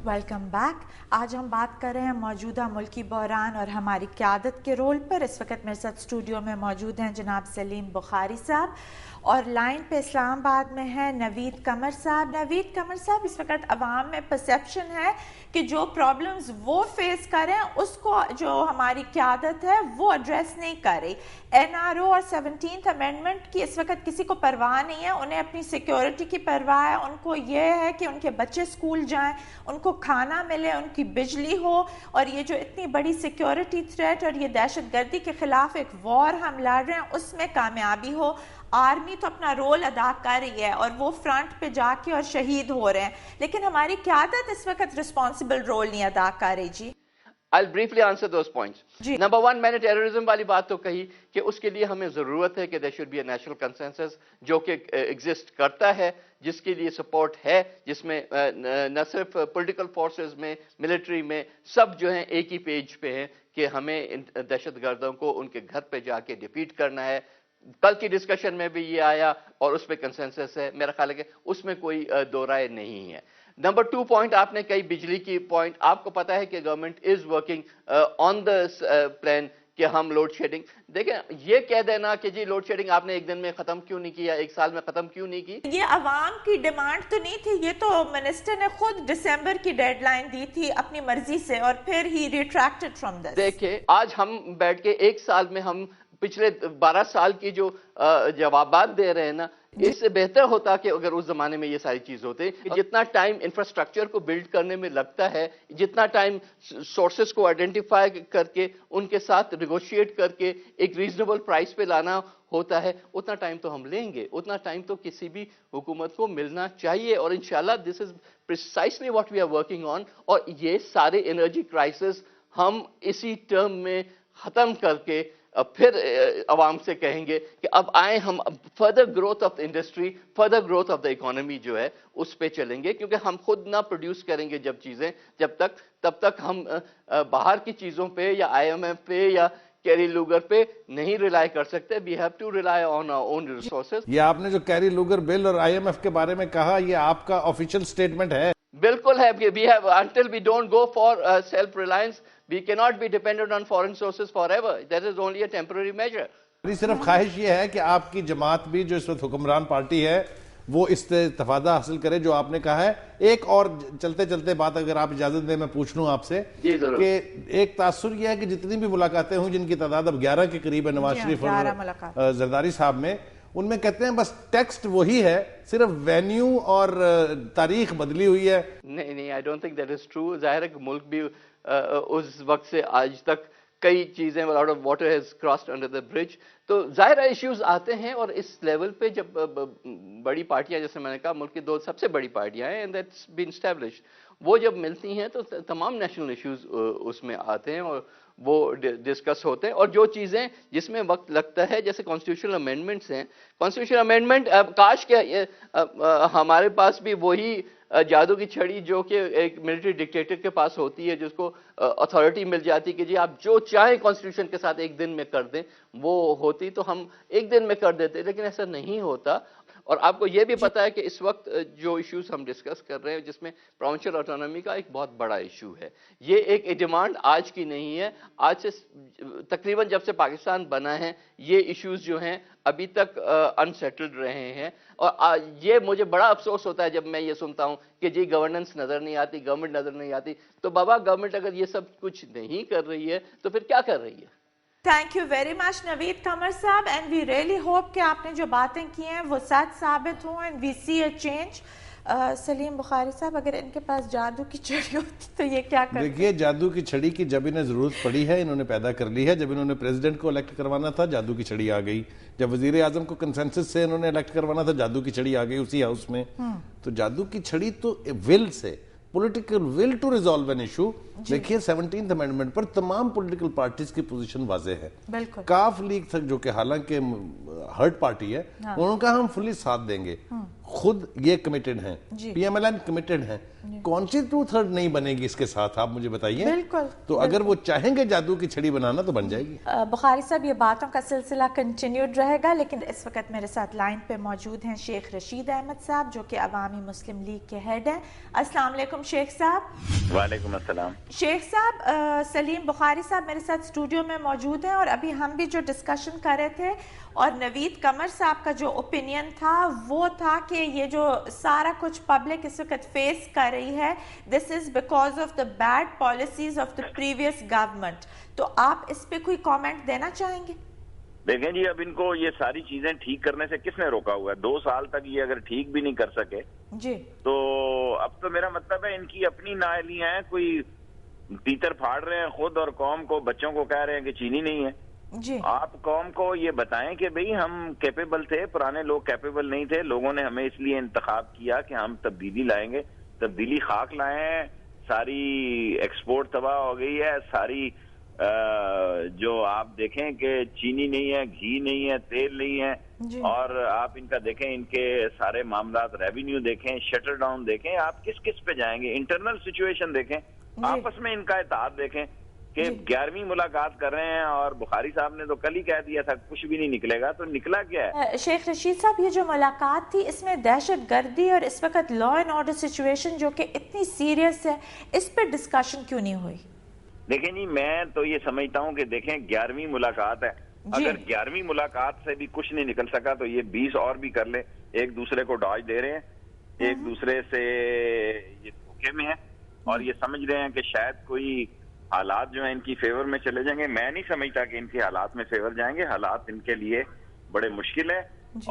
Welcome back. आज हम बात कर रहे हैं मौजूदा मुल्की बहरान और हमारी क़यादत के रोल पर। इस वक्त मेरे साथ स्टूडियो में मौजूद हैं जनाब सलीम बुखारी साहब और लाइन पे इस्लामाबाद में है नवीद कमर साहब। नवीद कमर साहब, इस वक्त अवाम में परसेप्शन है कि जो प्रॉब्लम्स वो फेस कर रहे हैं उसको जो हमारी क़यादत है वो एड्रेस नहीं कर रही। NRO और 17th अमेंडमेंट की इस वक्त किसी को परवाह नहीं है, उन्हें अपनी सिक्योरिटी की परवाह है। उनको ये है कि उनके बच्चे स्कूल जाएं, उनको खाना मिले, उनकी बिजली हो, और ये जो इतनी बड़ी सिक्योरिटी थ्रेट और ये दहशत गर्दी के खिलाफ एक वॉर हम लड़ रहे हैं उसमें कामयाबी हो। आर्मी तो अपना रोल अदा कर रही है और वो फ्रंट पे जाके और शहीद हो रहे हैं, लेकिन हमारी क़यादत इस वक्त रिस्पॉन्सिबल रोल नहीं अदा कर रही। जी, I'll briefly answer those points. Number one, मैंने टेररिज्म वाली बात तो कही कि उसके लिए हमें ज़रूरत है कि there should be a national consensus जो कि एग्जिस्ट करता है, जिसके लिए सपोर्ट है, जिसमें न सिर्फ पॉलिटिकल फोर्सेस में, मिलिट्री में, सब जो हैं एक ही पेज पे हैं कि हमें दहशतगर्दों को उनके घर पे जाके डिफीट करना है। कल की डिस्कशन में भी ये आया और उस पर कंसेंसस है। मेरा ख्याल है कि उसमें कोई दो राय नहीं है। नंबर 2 पॉइंट आपने कही बिजली की पॉइंट। आपको पता है कि government is working on the plan कि हम लोड शेडिंग, देखें ये कह देना कि जी लोड शेडिंग आपने एक दिन में खत्म क्यों नहीं किया, एक साल में खत्म क्यों नहीं की, ये अवाम की डिमांड तो नहीं थी। ये तो मिनिस्टर ने खुद दिसंबर की डेडलाइन दी थी अपनी मर्जी से और फिर ही रिट्रैक्टेड फ्रॉम दिस। देखिए आज हम बैठ के एक साल में हम पिछले 12 साल की जो जवाबात दे रहे हैं ना, इससे बेहतर होता कि अगर उस जमाने में ये सारी चीज होती। जितना टाइम इंफ्रास्ट्रक्चर को बिल्ड करने में लगता है, जितना टाइम सोर्सेस को आइडेंटिफाई करके उनके साथ नेगोशिएट करके एक रीजनेबल प्राइस पे लाना होता है, उतना टाइम तो हम लेंगे, उतना टाइम तो किसी भी हुकूमत को मिलना चाहिए। और इंशाल्लाह this is precisely what we are working on. और ये सारे एनर्जी क्राइसिस हम इसी टर्म में खत्म करके फिर अवाम से कहेंगे कि अब आए हम further growth of the industry, further growth of the economy जो है उस पे चलेंगे, क्योंकि हम खुद ना प्रोड्यूस करेंगे जब चीजें, तब तक हम बाहर की चीजों पे या IMF पे या कैरी लूगर पे नहीं रिलाई कर सकते। We have to rely on our own resources. ये आपने जो कैरी लूगर बिल और IMF के बारे में कहा, ये आपका ऑफिशियल स्टेटमेंट है? बिल्कुल है। We have until we don't go for self reliance, we cannot be dependent on foreign sources forever. That is only a temporary measure. सिर्फ ख्वाहिश ये है कि आपकी जमात भी जो इस वक्त हुक्मरान पार्टी है वो इस तफादा हासिल करे जो आपने कहा है। एक और चलते चलते बात अगर आप इजाजत दें मैं पूछ लूं आपसे कि एक तासुर यह है कि जितनी भी मुलाकातें हुई, जिनकी तादाद अब 11 के करीब है नवाज शरीफ और जरदारी साहब में, उनमें कहते हैं बस टेक्स्ट वही है, सिर्फ वेन्यू और तारीख बदली हुई है। नहीं, I don't think that is true. जाहिर है कि मुल्क भी उस वक्त से आज तक कई चीजें lot of water has crossed under the bridge, तो जाहिर इश्यूज आते हैं। और इस लेवल पे जब बड़ी पार्टियां, जैसे मैंने कहा मुल्क की 2 सबसे बड़ी पार्टियां हैं एंड दैट्स बीन एस्टैब्लिश्ड, वो जब मिलती हैं तो तमाम नेशनल इश्यूज उसमें आते हैं और वो डिस्कस होते हैं। और जो चीजें जिसमें वक्त लगता है, जैसे कॉन्स्टिट्यूशनल अमेंडमेंट्स हैं, कॉन्स्टिट्यूशनल अमेंडमेंट काश के हमारे पास भी वही जादू की छड़ी जो कि एक मिलिट्री डिक्टेटर के पास होती है, जिसको अथॉरिटी मिल जाती कि जी आप जो चाहें कॉन्स्टिट्यूशन के साथ एक दिन में कर दें, वो होती तो हम एक दिन में कर देते, लेकिन ऐसा नहीं होता। और आपको ये भी पता है कि इस वक्त जो इश्यूज हम डिस्कस कर रहे हैं जिसमें प्रोविंशियल ऑटोनॉमी का एक बहुत बड़ा इशू है, ये एक डिमांड आज की नहीं है। आज से तकरीबन जब से पाकिस्तान बना है ये इश्यूज जो हैं अभी तक अनसेटल्ड रहे हैं। और ये मुझे बड़ा अफसोस होता है जब मैं ये सुनता हूं कि जी गवर्नेंस नजर नहीं आती, गवर्नमेंट नजर नहीं आती। तो बाबा गवर्नमेंट अगर ये सब कुछ नहीं कर रही है तो फिर क्या कर रही है? Thank you very much Naveed Qamar sahab, and we really hope कि आपने जो बातें की हैं वो सच साबित हों and we see a change. Saleem Bukhari साहब, अगर इनके पास जादू की छड़ी होती तो ये क्या करते? देखिए, जादू की छड़ी की जब इन्हें जरूरत पड़ी है इन्होंने पैदा कर ली है। जब इन्होंने प्रेसिडेंट को इलेक्ट करवाना था जादू की छड़ी आ गई, जब वजीर आजम को कंसेंसस से इन्होंने इलेक्ट करवाना था जादू की छड़ी आ गई उसी हाउस में। तो जादू की छड़ी तो विल से, political will to resolve an issue. देखिए 17th अमेंडमेंट पर तमाम पॉलिटिकल पार्टीज की पोजीशन वाज़ेह है। काफ लीग तक जो कि हालांकि हर्ट पार्टी है, उन्होंने कहा हम फुली साथ देंगे। خود یہ کمیٹڈ ہیں, P M L N committed ہیں, کون سی 2/3 نہیں بنے گی اس کے ساتھ, آپ مجھے بتائیے. بالکل. تو اگر وہ چاہیں گے جادو کی چھڑی بنانا تو بن جائے گی. بخاری صاحب, یہ باتوں کا سلسلہ کنٹینیوڈ رہے گا, لیکن اس وقت میرے ساتھ لائن پہ موجود ہیں شیخ رشید احمد صاحب, جو کہ عوامی مسلم لیگ کے ہیڈ ہیں. السلام علیکم شیخ صاحب. وعلیکم السلام. شیخ صاحب, سلیم بخاری صاحب میرے ساتھ اسٹوڈیو میں موجود ہیں, اور ابھی ہم بھی جو ڈسکشن کر رہے تھے, اور نوید قمر صاحب کا جو اوپینین تھا وہ تھا کہ یہ جو سارا کچھ پبلک اس وقت فیس کر رہی ہے, this is because of the bad policies of the previous government. تو آپ اس پہ کوئی کامنٹ دینا چاہیں گے؟ دیکھیں جی, اب ان کو یہ ساری چیزیں ٹھیک کرنے سے کس نے روکا ہوا ہے؟ 2 سال تک یہ اگر ٹھیک بھی نہیں کر سکے جی, تو اب تو میرا مطلب ہے ان کی اپنی نااہلیاں ہیں, کوئی تیتر پھاڑ رہے ہیں خود, اور قوم کو, بچوں کو کہہ رہے ہیں کہ چینی نہیں ہے. جی, آپ قوم کو یہ بتائیں کہ بھئی ہم کیپیبل تھے, پرانے لوگ کیپیبل نہیں تھے, لوگوں نے ہمیں اس لیے انتخاب کیا کہ ہم تبدیلی لائیں گے, تبدیلی خاک لائے ہیں, ساری ایکسپورٹ تباہ ہو گئی ہے, ساری جو آپ دیکھیں کہ چینی نہیں ہے, گھی نہیں ہے, تیل نہیں ہے, اور آپ ان کا دیکھیں, ان کے سارے معاملات, ریونیو دیکھیں, شٹر ڈاؤن دیکھیں, آپ کس کس پہ جائیں گے, انٹرنل سچویشن دیکھیں, آپس میں ان کا اتحاد دیکھیں کہ 11ویں ملاقات کر رہے ہیں, اور بخاری صاحب نے تو کل ہی کہہ دیا تھا کچھ بھی نہیں نکلے گا, تو نکلا کیا ہے؟ شیخ رشید صاحب, یہ جو ملاقات تھی اس میں دہشت گردی اور اس وقت لا اینڈ آرڈر سچویشن جو کہ اتنی سیریس ہے, اس پہ ڈسکشن کیوں نہیں ہوئی؟ دیکھیں جی, میں تو یہ سمجھتا ہوں کہ دیکھیں 11ویں ملاقات ہے, اگر 11ویں ملاقات سے بھی کچھ نہیں نکل سکا تو یہ 20 اور بھی کر لیں. ایک دوسرے کو ڈاج دے رہے ہیں, ایک دوسرے سے یہ دھوکے میں ہیں, اور یہ سمجھ رہے ہیں کہ شاید کوئی حالات جو ہیں ان کی فیور میں چلے جائیں گے. میں نہیں سمجھتا کہ ان کے حالات میں فیور جائیں گے, حالات ان کے لیے بڑے مشکل ہے,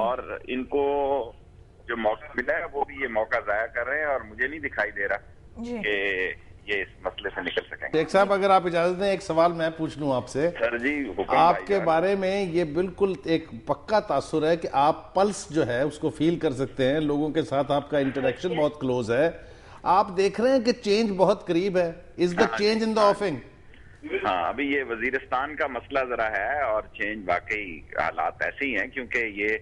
اور ان کو جو موقع ملا ہے وہ بھی یہ موقع ضائع کر رہے ہیں, اور مجھے نہیں دکھائی دے رہا کہ یہ اس مسئلے سے نکل سکیں گے. شیخ صاحب, اگر آپ اجازت دیں ایک سوال میں پوچھ لوں آپ سے. سر جی, آپ کے بارے میں یہ بالکل ایک پکا تاثر ہے کہ آپ پلس جو ہے اس کو فیل کر سکتے ہیں, لوگوں کے ساتھ آپ کا انٹریکشن بہت کلوز ہے, آپ دیکھ رہے ہیں کہ چینج بہت قریب ہے. از دا چینج ان دا آفنگ؟ ہاں, ابھی یہ وزیرستان کا مسئلہ ذرا ہے, اور چینج واقعی حالات ایسے ہی ہیں, کیونکہ یہ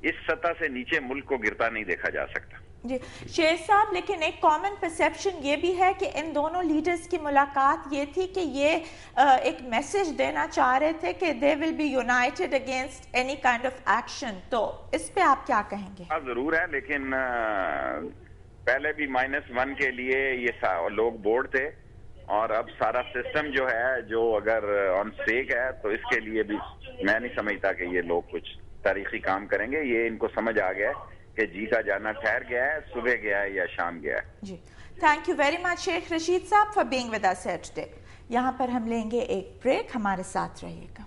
اس سطح سے نیچے ملک کو گرتا نہیں دیکھا جا سکتا. جی شیخ صاحب, لیکن ایک کامن پرسیپشن یہ بھی ہے کہ ان دونوں لیڈرز کی ملاقات یہ تھی کہ یہ ایک میسج دینا چاہ رہے تھے کہ they will be united against any kind of action. تو اس پہ آپ کیا کہیں گے؟ ضرور ہے, لیکن پہلے بھی -1 کے لیے یہ لوگ بورڈ تھے, اور اب سارا سسٹم جو ہے جو اگر آن سٹیک ہے تو اس کے لیے بھی میں نہیں سمجھتا کہ یہ لوگ کچھ تاریخی کام کریں گے. یہ ان کو سمجھ آ گیا ہے کہ جی کا جانا ٹھہر گیا ہے, صبح گیا ہے یا شام گیا ہے. جی, thank you very much Sheikh Rashid صاحب for being with us here today. یہاں پر ہم لیں گے ایک بریک, ہمارے ساتھ رہیے گا.